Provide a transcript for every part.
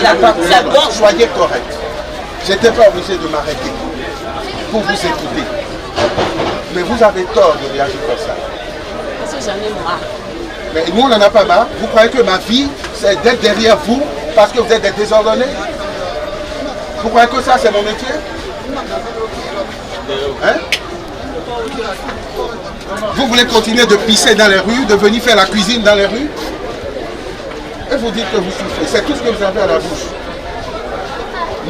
Pardon, soyez correct. Je n'étais pas obligé de m'arrêter pour vous écouter. Mais vous avez tort de réagir comme ça. Parce que j'en ai marre. Mais nous, on n'en a pas marre. Vous croyez que ma vie, c'est d'être derrière vous parce que vous êtes des désordonnés? Vous croyez que ça, c'est mon métier? Hein? Vous voulez continuer de pisser dans les rues, de venir faire la cuisine dans les rues? Et vous dites que vous souffrez. C'est tout ce que vous avez à la bouche.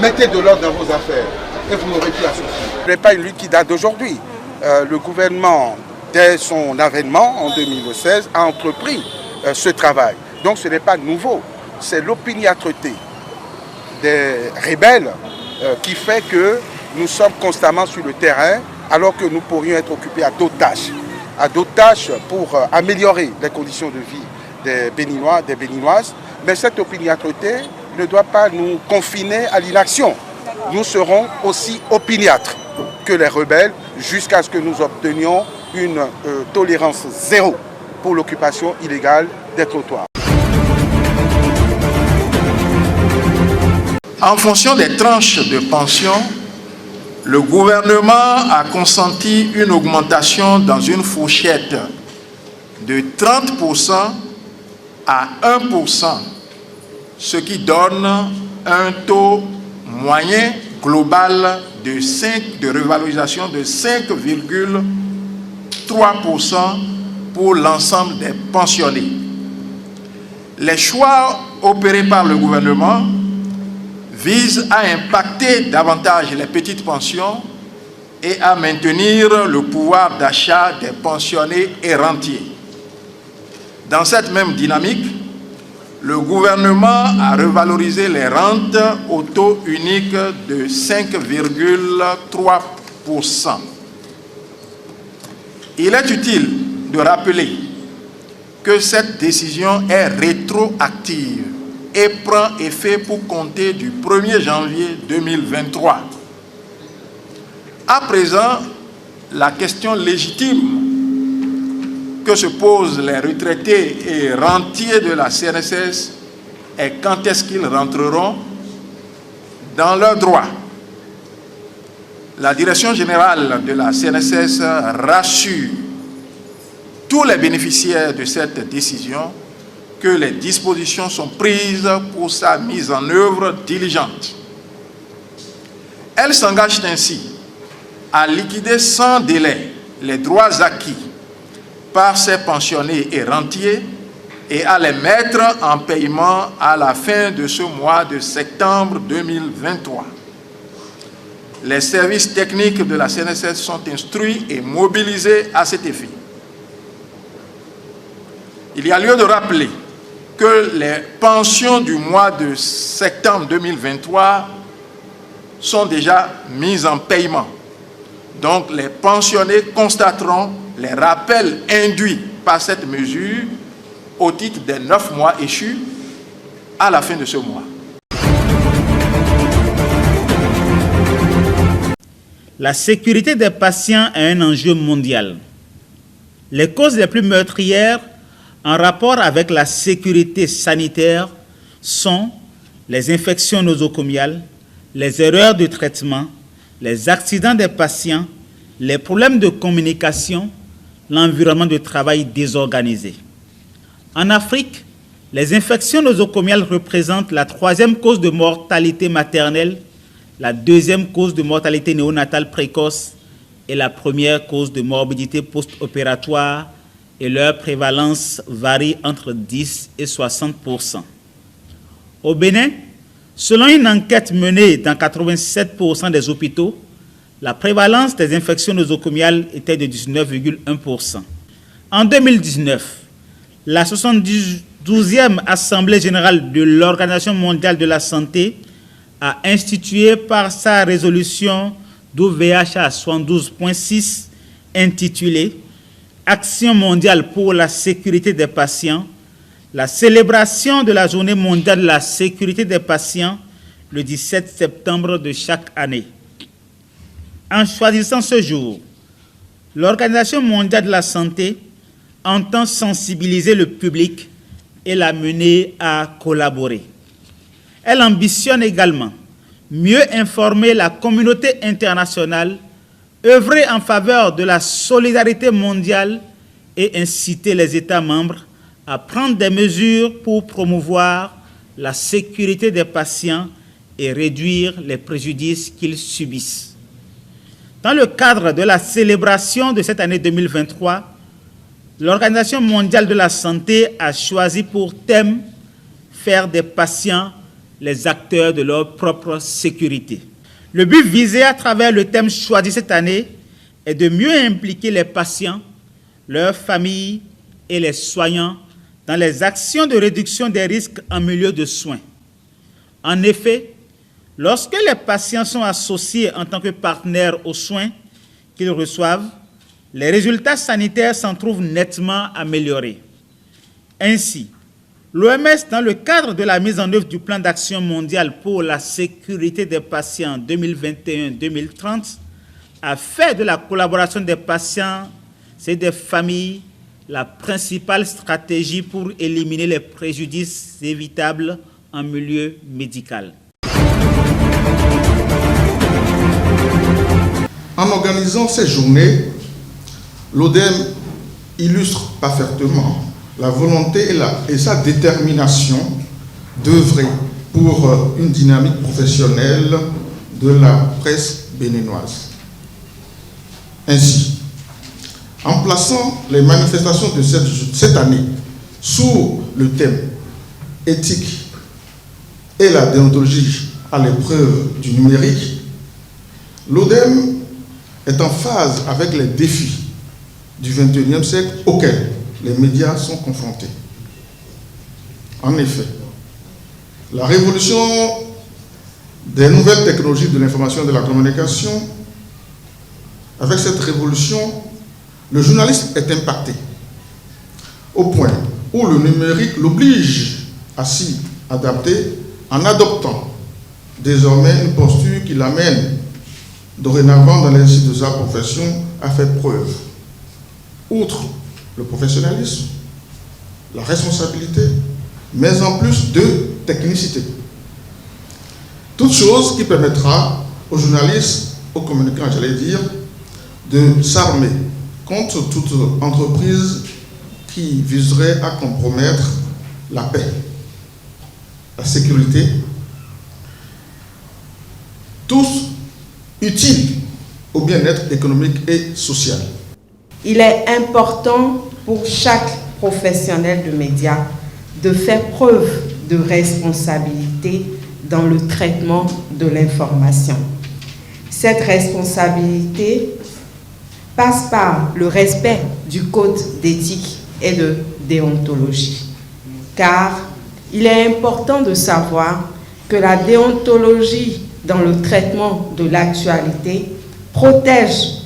Mettez de l'ordre dans vos affaires et vous n'aurez plus à souffrir. Ce n'est pas une lutte qui date d'aujourd'hui. Le gouvernement, dès son avènement en 2016, a entrepris ce travail. Donc ce n'est pas nouveau. C'est l'opiniâtreté des rebelles qui fait que nous sommes constamment sur le terrain alors que nous pourrions être occupés à d'autres tâches pour améliorer les conditions de vie des Béninois, des Béninoises. Mais cette opiniâtreté ne doit pas nous confiner à l'inaction. Nous serons aussi opiniâtres que les rebelles jusqu'à ce que nous obtenions une tolérance zéro pour l'occupation illégale des trottoirs. En fonction des tranches de pension, le gouvernement a consenti une augmentation dans une fourchette de 30% à 1%, ce qui donne un taux moyen global de revalorisation de 5,3% pour l'ensemble des pensionnés. Les choix opérés par le gouvernement visent à impacter davantage les petites pensions et à maintenir le pouvoir d'achat des pensionnés et rentiers. Dans cette même dynamique, le gouvernement a revalorisé les rentes au taux unique de 5,3%. Il est utile de rappeler que cette décision est rétroactive et prend effet pour compter du 1er janvier 2023. À présent, la question légitime que se posent les retraités et rentiers de la CNSS est quand est-ce qu'ils rentreront dans leurs droits. La direction générale de la CNSS rassure tous les bénéficiaires de cette décision que les dispositions sont prises pour sa mise en œuvre diligente. Elle s'engage ainsi à liquider sans délai les droits acquis par ces pensionnés et rentiers et à les mettre en paiement à la fin de ce mois de septembre 2023. Les services techniques de la CNSS sont instruits et mobilisés à cet effet. Il y a lieu de rappeler que les pensions du mois de septembre 2023 sont déjà mises en paiement. Donc les pensionnés constateront les rappels induits par cette mesure au titre des 9 mois échus à la fin de ce mois. La sécurité des patients est un enjeu mondial. Les causes les plus meurtrières en rapport avec la sécurité sanitaire sont les infections nosocomiales, les erreurs de traitement, les accidents des patients, les problèmes de communication, l'environnement de travail désorganisé. En Afrique, les infections nosocomiales représentent la 3e cause de mortalité maternelle, la 2e cause de mortalité néonatale précoce et la 1re cause de morbidité post-opératoire, et leur prévalence varie entre 10 et 60%. Au Bénin, selon une enquête menée dans 87% des hôpitaux, la prévalence des infections nosocomiales était de 19,1%. En 2019, la 72e Assemblée générale de l'Organisation mondiale de la santé a institué par sa résolution d'OVHA 72.6 intitulée Action mondiale pour la sécurité des patients, la célébration de la Journée mondiale de la sécurité des patients le 17 septembre de chaque année. En choisissant ce jour, l'Organisation mondiale de la santé entend sensibiliser le public et l'amener à collaborer. Elle ambitionne également mieux informer la communauté internationale, œuvrer en faveur de la solidarité mondiale et inciter les États membres à prendre des mesures pour promouvoir la sécurité des patients et réduire les préjudices qu'ils subissent. Dans le cadre de la célébration de cette année 2023, l'Organisation mondiale de la santé a choisi pour thème « Faire des patients les acteurs de leur propre sécurité ». Le but visé à travers le thème choisi cette année est de mieux impliquer les patients, leurs familles et les soignants dans les actions de réduction des risques en milieu de soins. En effet, lorsque les patients sont associés en tant que partenaires aux soins qu'ils reçoivent, les résultats sanitaires s'en trouvent nettement améliorés. Ainsi, l'OMS, dans le cadre de la mise en œuvre du plan d'action mondial pour la sécurité des patients 2021-2030, a fait de la collaboration des patients et des familles la principale stratégie pour éliminer les préjudices évitables en milieu médical. En organisant ces journées, l'ODEM illustre parfaitement la volonté et sa détermination d'œuvrer pour une dynamique professionnelle de la presse béninoise. Ainsi, en plaçant les manifestations de cette année sous le thème « Éthique et la déontologie à l'épreuve du numérique », l'ODEM est en phase avec les défis du XXIe siècle auxquels les médias sont confrontés. En effet, la révolution des nouvelles technologies de l'information et de la communication, avec cette révolution, le journaliste est impacté au point où le numérique l'oblige à s'y adapter en adoptant désormais une posture qui l'amène dorénavant dans l'exercice de sa profession à faire preuve, outre le professionnalisme, la responsabilité, mais en plus de technicité. Toute chose qui permettra aux journalistes, aux communicants, j'allais dire, de s'armer contre toute entreprise qui viserait à compromettre la paix, la sécurité, tous utiles au bien-être économique et social. Il est important pour chaque professionnel de médias de faire preuve de responsabilité dans le traitement de l'information. Cette responsabilité passe par le respect du code d'éthique et de déontologie, car il est important de savoir que la déontologie dans le traitement de l'actualité protège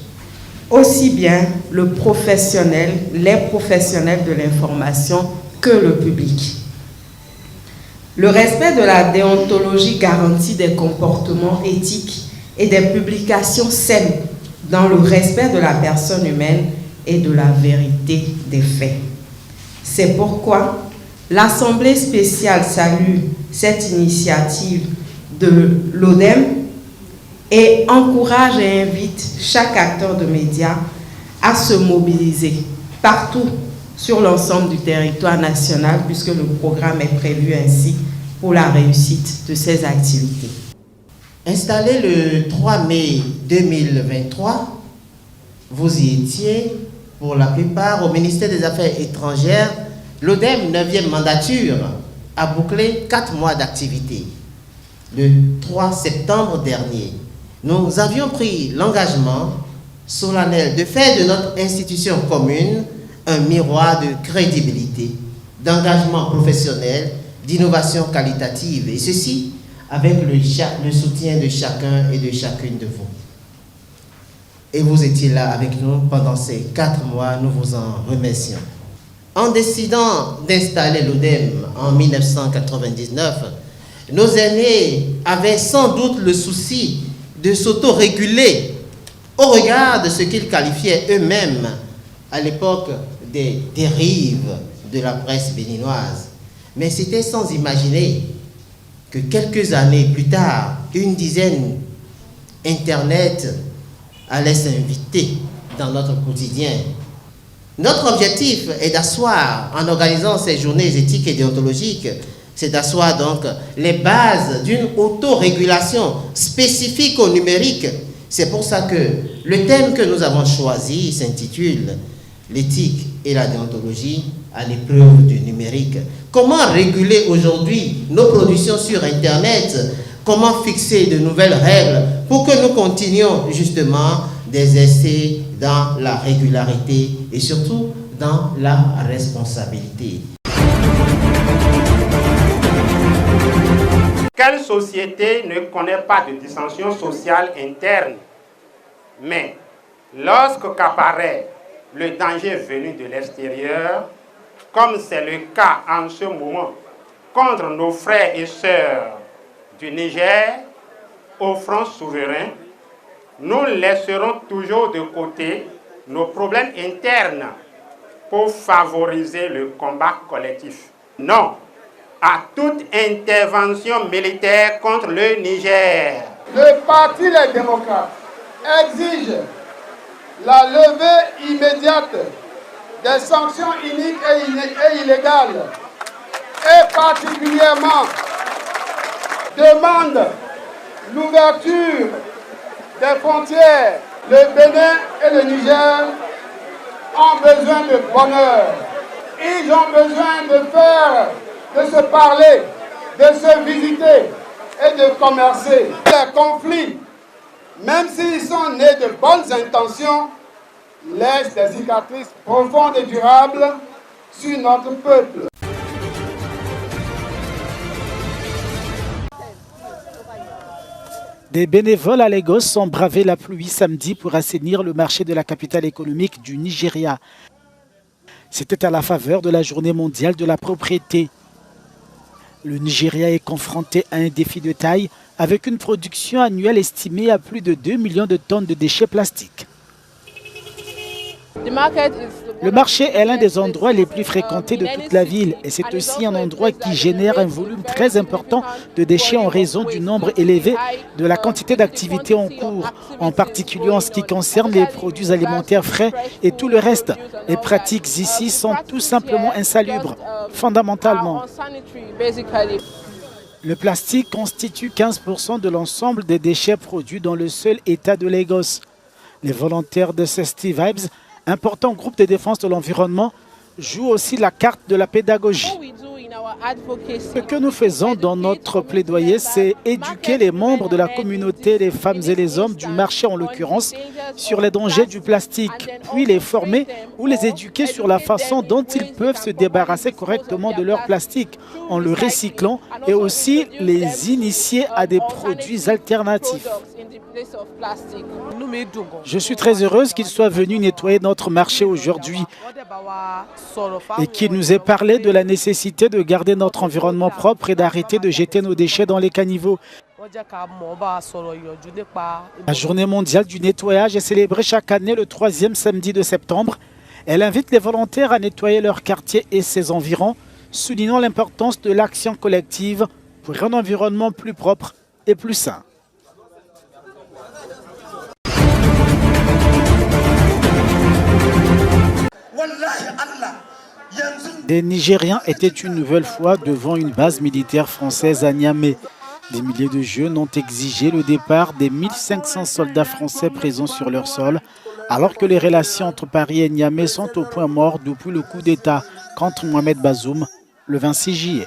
aussi bien le professionnel, les professionnels de l'information que le public. Le respect de la déontologie garantit des comportements éthiques et des publications saines dans le respect de la personne humaine et de la vérité des faits. C'est pourquoi l'Assemblée spéciale salue cette initiative de l'ODEM et encourage et invite chaque acteur de médias à se mobiliser partout sur l'ensemble du territoire national, puisque le programme est prévu ainsi pour la réussite de ces activités. Installé le 3 mai 2023, vous y étiez pour la plupart au ministère des Affaires étrangères. L'ODEM 9e mandature a bouclé 4 mois d'activité. Le 3 septembre dernier, nous avions pris l'engagement solennel de faire de notre institution commune un miroir de crédibilité, d'engagement professionnel, d'innovation qualitative, et ceci avec le soutien de chacun et de chacune de vous. Et vous étiez là avec nous pendant ces 4 mois, nous vous en remercions. En décidant d'installer l'ODEM en 1999, nos aînés avaient sans doute le souci de s'autoréguler au regard de ce qu'ils qualifiaient eux-mêmes à l'époque des dérives de la presse béninoise. Mais c'était sans imaginer que quelques années plus tard, une dizaine Internet allait s'inviter dans notre quotidien. Notre objectif est d'asseoir, en organisant ces journées éthiques et déontologiques, c'est d'asseoir donc les bases d'une autorégulation spécifique au numérique. C'est pour ça que le thème que nous avons choisi s'intitule « L'éthique et la déontologie à l'épreuve du numérique ». Comment réguler aujourd'hui nos productions sur Internet? Comment fixer de nouvelles règles pour que nous continuions justement des essais dans la régularité et surtout dans la responsabilité. Quelle société ne connaît pas de dissension sociale interne? Mais lorsque qu'apparaît le danger venu de l'extérieur, comme c'est le cas en ce moment contre nos frères et sœurs du Niger, au front souverain, nous laisserons toujours de côté nos problèmes internes pour favoriser le combat collectif. Non à toute intervention militaire contre le Niger. Le Parti Les Démocrates exige la levée immédiate des sanctions iniques et illégales et particulièrement demande l'ouverture des frontières. Le Bénin et le Niger ont besoin de bonheur. Ils ont besoin de se parler, de se visiter et de commercer. Les conflits, même s'ils sont nés de bonnes intentions, laissent des cicatrices profondes et durables sur notre peuple. Des bénévoles à Lagos ont bravé la pluie samedi pour assainir le marché de la capitale économique du Nigeria. C'était à la faveur de la journée mondiale de la propriété. Le Nigeria est confronté à un défi de taille avec une production annuelle estimée à plus de 2 millions de tonnes de déchets plastiques. Le marché est l'un des endroits les plus fréquentés de toute la ville et c'est aussi un endroit qui génère un volume très important de déchets en raison du nombre élevé de la quantité d'activités en cours, en particulier en ce qui concerne les produits alimentaires frais et tout le reste. Les pratiques ici sont tout simplement insalubres, fondamentalement. Le plastique constitue 15% de l'ensemble des déchets produits dans le seul État de Lagos. Les volontaires de Sesti Vibes, important groupe de défense de l'environnement, joue aussi la carte de la pédagogie. Ce que nous faisons dans notre plaidoyer, c'est éduquer les membres de la communauté, les femmes et les hommes du marché en l'occurrence, sur les dangers du plastique, puis les former ou les éduquer sur la façon dont ils peuvent se débarrasser correctement de leur plastique en le recyclant et aussi les initier à des produits alternatifs. Je suis très heureuse qu'il soit venu nettoyer notre marché aujourd'hui et qu'il nous ait parlé de la nécessité de garder notre environnement propre et d'arrêter de jeter nos déchets dans les caniveaux. La journée mondiale du nettoyage est célébrée chaque année le 3e samedi de septembre. Elle invite les volontaires à nettoyer leur quartier et ses environs, soulignant l'importance de l'action collective pour un environnement plus propre et plus sain. Des Nigériens étaient une nouvelle fois devant une base militaire française à Niamey. Des milliers de jeunes ont exigé le départ des 1500 soldats français présents sur leur sol, alors que les relations entre Paris et Niamey sont au point mort depuis le coup d'État contre Mohamed Bazoum le 26 juillet.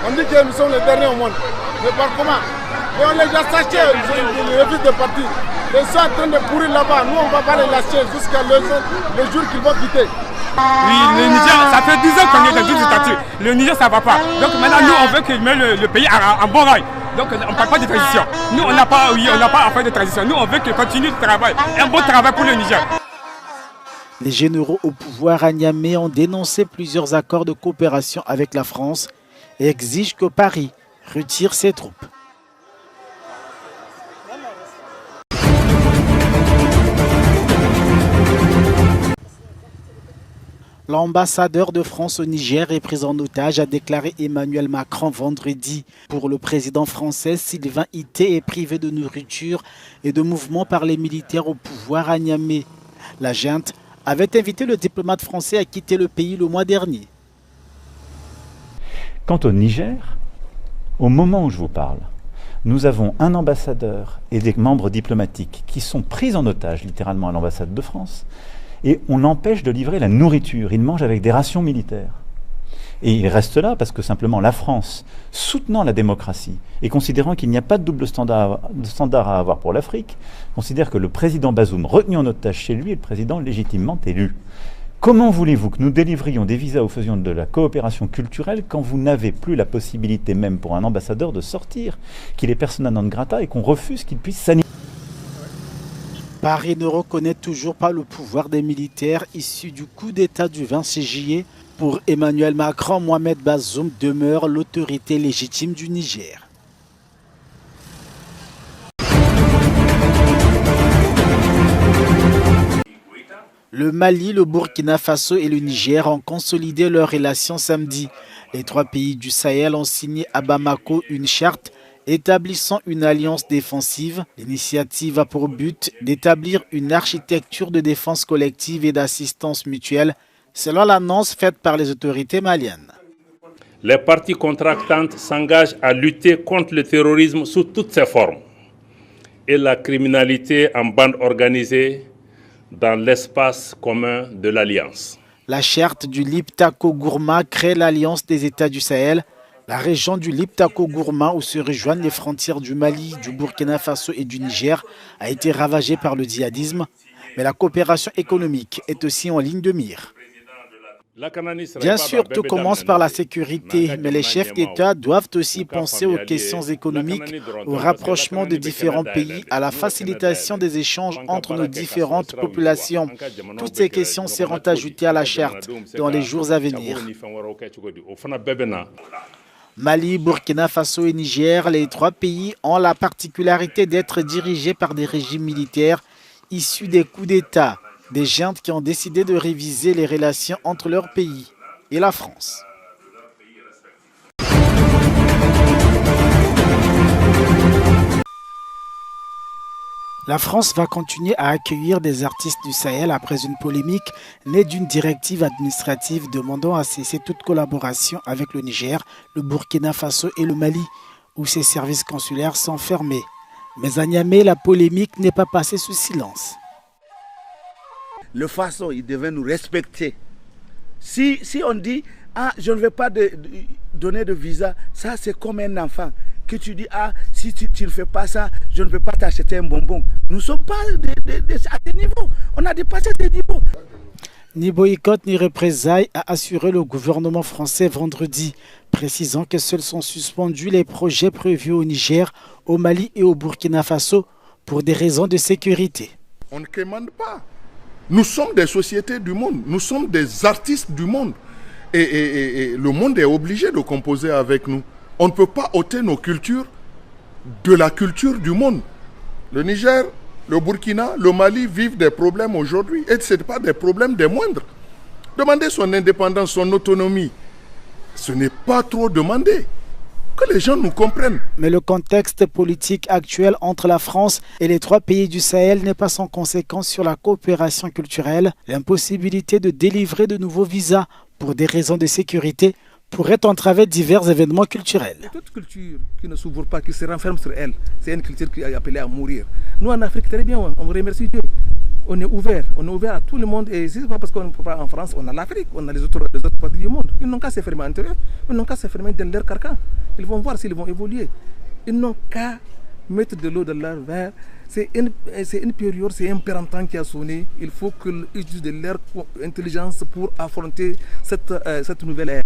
On dit que nous sommes les derniers au monde. Mais par comment? Et on les a sachés, ils refusent de partir. Ils sont en train de pourrir là-bas. Nous, on ne va pas les lâcher jusqu'à le jour qu'ils vont quitter. Oui, le Niger, ça fait 10 ans qu'on est dans une dictature. Le Niger, ça ne va pas. Donc maintenant, nous, on veut qu'il mette le pays en bon rail. Donc on ne parle pas de transition. Nous, on n'a pas à faire de transition. Nous, on veut qu'il continue le travail. Un bon travail pour le Niger. Les généraux au pouvoir à Niamey ont dénoncé plusieurs accords de coopération avec la France et exigent que Paris retire ses troupes. L'ambassadeur de France au Niger est pris en otage, a déclaré Emmanuel Macron vendredi. Pour le président français, Sylvain Ité est privé de nourriture et de mouvement par les militaires au pouvoir à Niamey. La junte avait invité le diplomate français à quitter le pays le mois dernier. Quant au Niger, au moment où je vous parle, nous avons un ambassadeur et des membres diplomatiques qui sont pris en otage littéralement à l'ambassade de France. Et on empêche de livrer la nourriture. Ils mangent avec des rations militaires. Et ils restent là parce que simplement la France, soutenant la démocratie et considérant qu'il n'y a pas de double standard à avoir pour l'Afrique, considère que le président Bazoum, retenu en otage chez lui, est le président légitimement élu. Comment voulez-vous que nous délivrions des visas ou faisions de la coopération culturelle quand vous n'avez plus la possibilité même pour un ambassadeur de sortir, qu'il est persona non grata et qu'on refuse qu'il puisse s'animer? Paris ne reconnaît toujours pas le pouvoir des militaires issus du coup d'État du 26 juillet. Pour Emmanuel Macron, Mohamed Bazoum demeure l'autorité légitime du Niger. Le Mali, le Burkina Faso et le Niger ont consolidé leurs relations samedi. Les trois pays du Sahel ont signé à Bamako une charte établissant une alliance défensive. L'initiative a pour but d'établir une architecture de défense collective et d'assistance mutuelle, selon l'annonce faite par les autorités maliennes. Les parties contractantes s'engagent à lutter contre le terrorisme sous toutes ses formes et la criminalité en bande organisée dans l'espace commun de l'Alliance. La charte du Liptako-Gourma crée l'Alliance des États du Sahel. La région du Liptako-Gourma, où se rejoignent les frontières du Mali, du Burkina Faso et du Niger, a été ravagée par le djihadisme, mais la coopération économique est aussi en ligne de mire. Bien sûr, tout commence par la sécurité, mais les chefs d'État doivent aussi penser aux questions économiques, au rapprochement de différents pays, à la facilitation des échanges entre nos différentes populations. Toutes ces questions seront ajoutées à la charte dans les jours à venir. Mali, Burkina Faso et Niger, les trois pays ont la particularité d'être dirigés par des régimes militaires issus des coups d'État, des juntes qui ont décidé de réviser les relations entre leur pays et la France. La France va continuer à accueillir des artistes du Sahel après une polémique née d'une directive administrative demandant à cesser toute collaboration avec le Niger, le Burkina Faso et le Mali, où ces services consulaires sont fermés. Mais à Niamey, la polémique n'est pas passée sous silence. Le façon, il devait nous respecter. Si on dit, je ne vais pas donner de visa, ça c'est comme un enfant. Que tu dis, si tu ne fais pas ça, je ne vais pas t'acheter un bonbon. Nous ne sommes pas à ce niveau. On a dépassé ce niveau. Ni boycott ni représailles, a assuré le gouvernement français vendredi, précisant que seuls sont suspendus les projets prévus au Niger, au Mali et au Burkina Faso pour des raisons de sécurité. On ne commande pas. Nous sommes des sociétés du monde, nous sommes des artistes du monde. Et le monde est obligé de composer avec nous. On ne peut pas ôter nos cultures de la culture du monde. Le Niger, le Burkina, le Mali vivent des problèmes aujourd'hui. Et ce n'est pas des problèmes des moindres. Demander son indépendance, son autonomie, ce n'est pas trop demander. Que les gens nous comprennent. Mais le contexte politique actuel entre la France et les trois pays du Sahel n'est pas sans conséquence sur la coopération culturelle. L'impossibilité de délivrer de nouveaux visas pour des raisons de sécurité pourrait entraver divers événements culturels. Toute culture qui ne s'ouvre pas, qui se renferme sur elle, c'est une culture qui est appelée à mourir. Nous en Afrique, très bien, on remercie Dieu. On est ouvert à tout le monde. Et ce n'est pas parce qu'on ne peut pas en France, on a l'Afrique, on a les autres parties du monde. Ils n'ont qu'à se fermer entre eux, ils n'ont qu'à se fermer dans leur carcan. Ils vont voir s'ils vont évoluer. Ils n'ont qu'à mettre de l'eau dans leur verre. C'est une période, c'est un péremptoire qui a sonné. Il faut qu'ils utilisent de leur intelligence pour affronter cette nouvelle ère.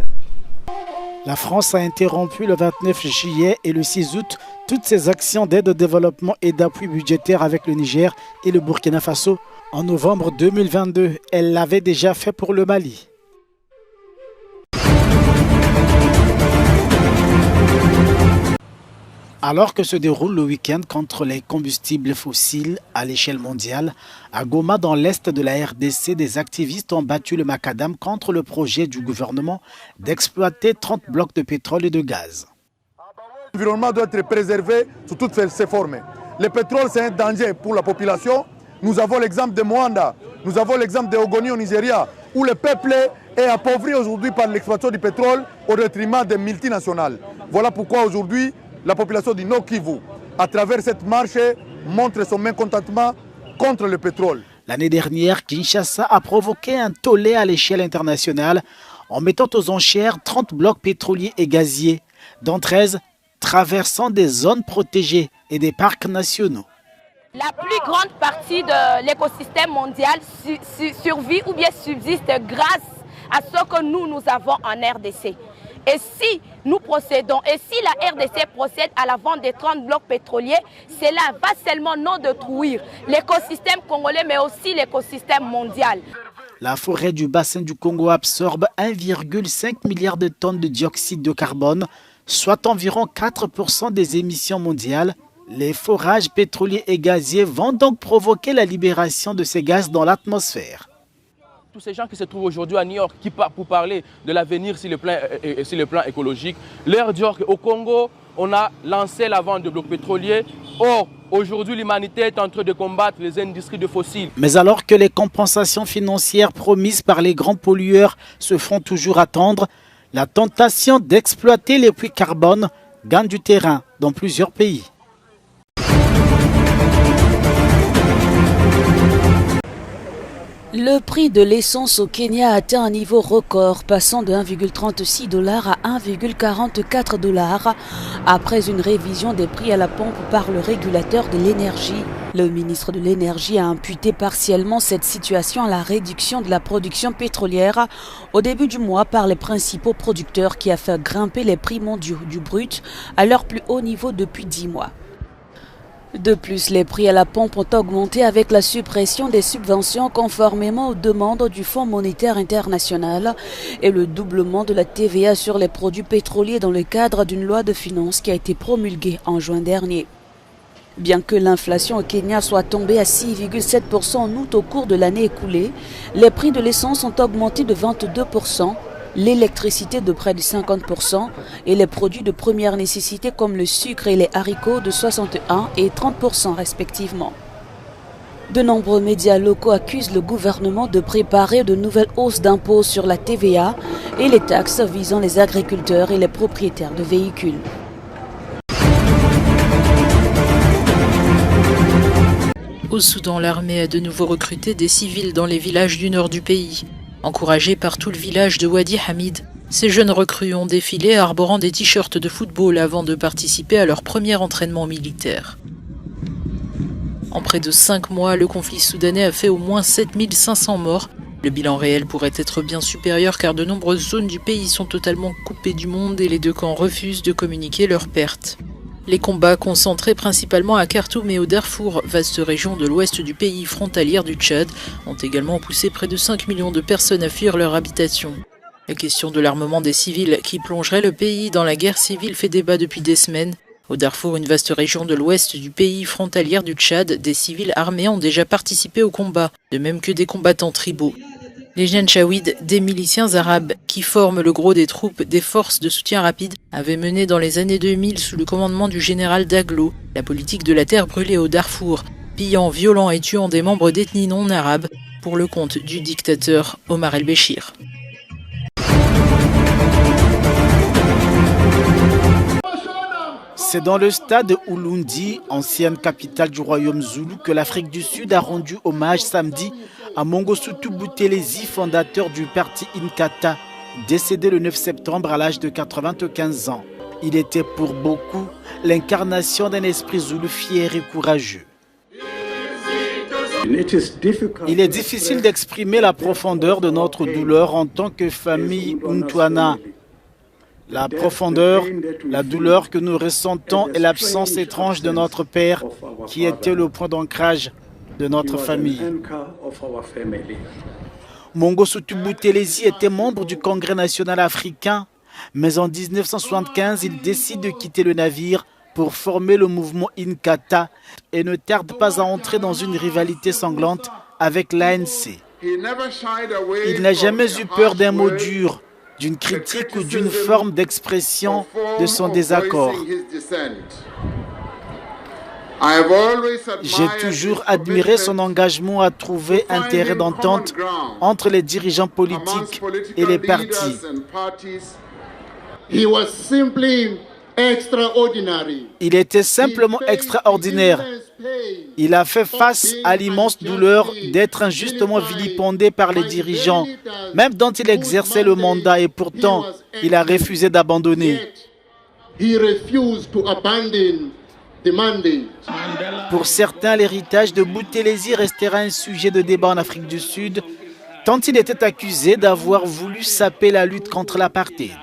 La France a interrompu le 29 juillet et le 6 août toutes ses actions d'aide au développement et d'appui budgétaire avec le Niger et le Burkina Faso. En novembre 2022, elle l'avait déjà fait pour le Mali. Alors que se déroule le week-end contre les combustibles fossiles à l'échelle mondiale, à Goma, dans l'est de la RDC, des activistes ont battu le macadam contre le projet du gouvernement d'exploiter 30 blocs de pétrole et de gaz. L'environnement doit être préservé sous toutes ses formes. Le pétrole, c'est un danger pour la population. Nous avons l'exemple de Moanda, nous avons l'exemple de Ogoni au Nigeria, où le peuple est appauvri aujourd'hui par l'exploitation du pétrole au détriment des multinationales. Voilà pourquoi aujourd'hui, la population du Nord Kivu, à travers cette marche, montre son mécontentement contre le pétrole. L'année dernière, Kinshasa a provoqué un tollé à l'échelle internationale en mettant aux enchères 30 blocs pétroliers et gaziers, dont 13 traversant des zones protégées et des parcs nationaux. La plus grande partie de l'écosystème mondial survit ou bien subsiste grâce à ce que nous avons en RDC. Et si nous procédons, et si la RDC procède à la vente des 30 blocs pétroliers, cela va seulement non détruire l'écosystème congolais, mais aussi l'écosystème mondial. La forêt du bassin du Congo absorbe 1,5 milliard de tonnes de dioxyde de carbone, soit environ 4% des émissions mondiales. Les forages pétroliers et gaziers vont donc provoquer la libération de ces gaz dans l'atmosphère. Tous ces gens qui se trouvent aujourd'hui à New York, qui partent pour parler de l'avenir sur le plan écologique, leur dire qu'au Congo, on a lancé la vente de blocs pétroliers. Or, aujourd'hui, l'humanité est en train de combattre les industries de fossiles. Mais alors que les compensations financières promises par les grands pollueurs se font toujours attendre, la tentation d'exploiter les puits carbone gagne du terrain dans plusieurs pays. Le prix de l'essence au Kenya a atteint un niveau record, passant de 1,36 $ à 1,44 $ après une révision des prix à la pompe par le régulateur de l'énergie. Le ministre de l'énergie a imputé partiellement cette situation à la réduction de la production pétrolière au début du mois par les principaux producteurs qui a fait grimper les prix mondiaux du brut à leur plus haut niveau depuis 10 mois. De plus, les prix à la pompe ont augmenté avec la suppression des subventions conformément aux demandes du Fonds monétaire international et le doublement de la TVA sur les produits pétroliers dans le cadre d'une loi de finances qui a été promulguée en juin dernier. Bien que l'inflation au Kenya soit tombée à 6,7% en août au cours de l'année écoulée, les prix de l'essence ont augmenté de 22%. L'électricité de près de 50% et les produits de première nécessité comme le sucre et les haricots de 61% et 30% respectivement. De nombreux médias locaux accusent le gouvernement de préparer de nouvelles hausses d'impôts sur la TVA et les taxes visant les agriculteurs et les propriétaires de véhicules. Au Soudan, l'armée a de nouveau recruté des civils dans les villages du nord du pays. Encouragés par tout le village de Wadi Hamid, ces jeunes recrues ont défilé arborant des t-shirts de football avant de participer à leur premier entraînement militaire. En près de 5 mois, le conflit soudanais a fait au moins 7500 morts. Le bilan réel pourrait être bien supérieur car de nombreuses zones du pays sont totalement coupées du monde et les deux camps refusent de communiquer leurs pertes. Les combats concentrés principalement à Khartoum et au Darfour, vaste région de l'ouest du pays frontalière du Tchad, ont également poussé près de 5 millions de personnes à fuir leur habitation. La question de l'armement des civils qui plongerait le pays dans la guerre civile fait débat depuis des semaines. Au Darfour, une vaste région de l'ouest du pays frontalière du Tchad, des civils armés ont déjà participé au combat, de même que des combattants tribaux. Les Janjaouides, des miliciens arabes qui forment le gros des troupes des forces de soutien rapide, avaient mené dans les années 2000 sous le commandement du général Daglo la politique de la terre brûlée au Darfour, pillant, violant et tuant des membres d'ethnies non arabes pour le compte du dictateur Omar el-Béchir. C'est dans le stade Ulundi, ancienne capitale du royaume Zoulou, que l'Afrique du Sud a rendu hommage samedi à Mangosuthu Buthelezi, fondateur du parti Inkatha, décédé le 9 septembre à l'âge de 95 ans. Il était pour beaucoup l'incarnation d'un esprit zoulou fier et courageux. Il est difficile d'exprimer la profondeur de notre douleur en tant que famille Untwana. La profondeur, la douleur que nous ressentons et l'absence étrange de notre père qui était le point d'ancrage de notre famille. Mangosuthu Buthelezi était membre du Congrès national africain, mais en 1975, il décide de quitter le navire pour former le mouvement Inkatha et ne tarde pas à entrer dans une rivalité sanglante avec l'ANC. Il n'a jamais eu peur d'un mot dur, d'une critique ou d'une forme d'expression de son désaccord. J'ai toujours admiré son engagement à trouver un terrain d'entente entre les dirigeants politiques et les partis. Il était simplement extraordinaire. Il a fait face à l'immense douleur d'être injustement vilipendé par les dirigeants, même dont il exerçait le mandat, et pourtant, il a refusé d'abandonner. Pour certains, l'héritage de Boutelesi restera un sujet de débat en Afrique du Sud, tant il était accusé d'avoir voulu saper la lutte contre l'apartheid.